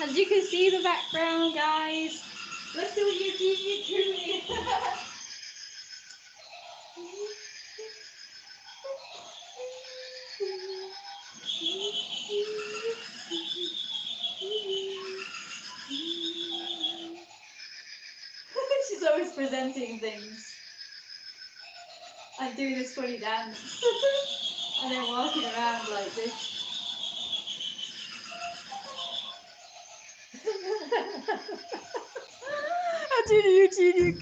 As you can see the background, guys. Let's do what you do. She's always presenting things. I'm doing this funny dance. And then walking around like this. I do the YouTube.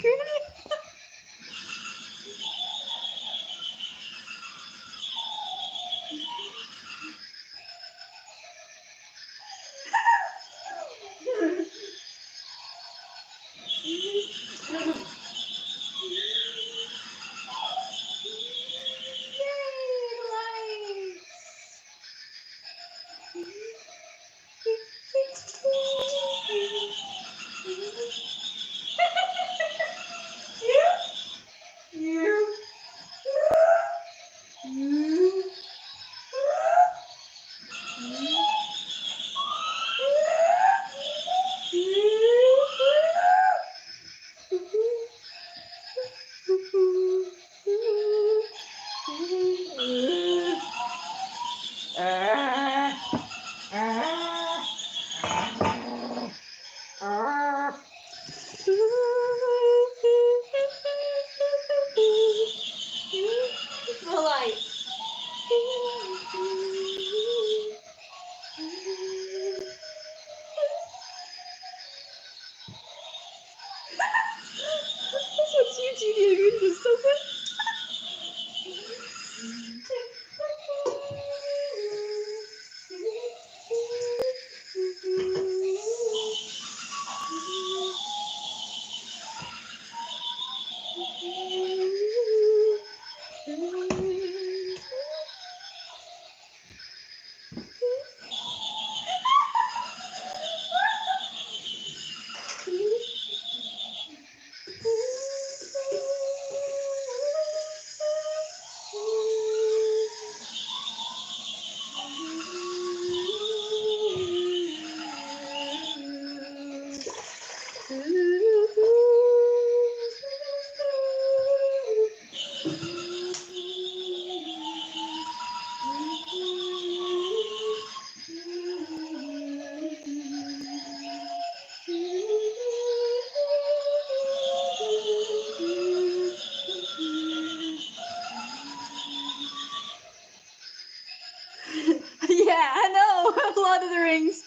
Yeah, I know. Lord of the Rings.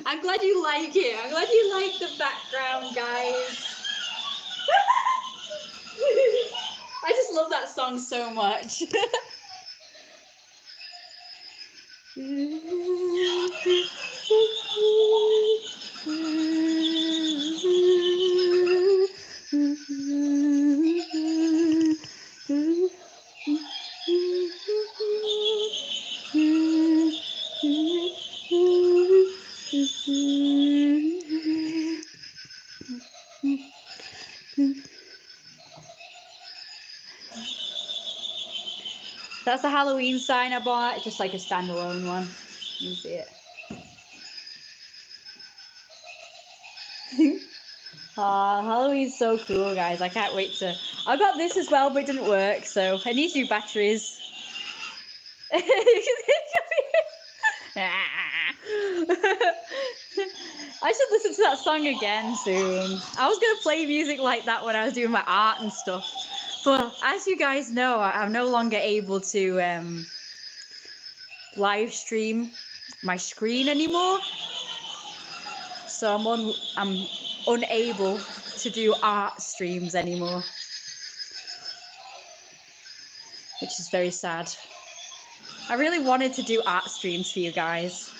I'm glad you like it. I'm glad you like the background, guys. I just love that song so much. That's the Halloween sign I bought, just like a standalone one. You can see it. Aw, Halloween's so cool, guys. I can't wait to... I got this as well, but it didn't work, so I need new batteries. I should listen to that song again soon. I was going to play music like that when I was doing my art and stuff. But as you guys know, I'm no longer able to live stream my screen anymore. So I'm unable to do art streams anymore, which is very sad. I really wanted to do art streams for you guys.